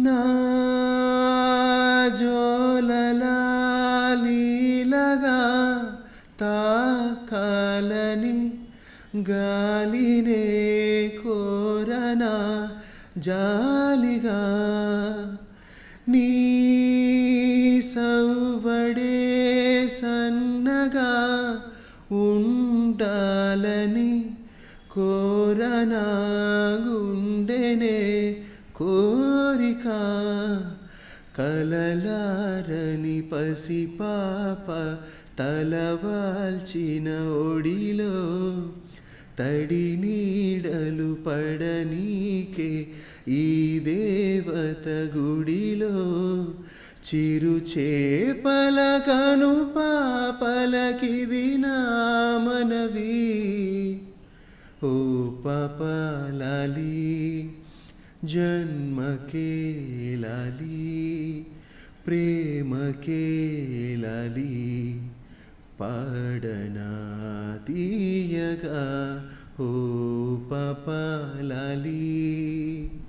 నా జోలలాలీలగా తాకాలని గాలినే కోరనా జాలిగా నీ సవ్వడే సన్నగా ఉండాలని కోరనా గుండెనే కోరిక కలలారని పసిపాప తలవాల్చిన ఒడిలో తడి నీడలు పడనీకే ఈ దేవత గుడిలో చిరు చేపల కను పాపలకిది నా మనవి ఓ పాపాలాలి జన్మకే లాలి ప్రేమకే లాలి పాడనా తీయగా ఓ పాపాలాలి.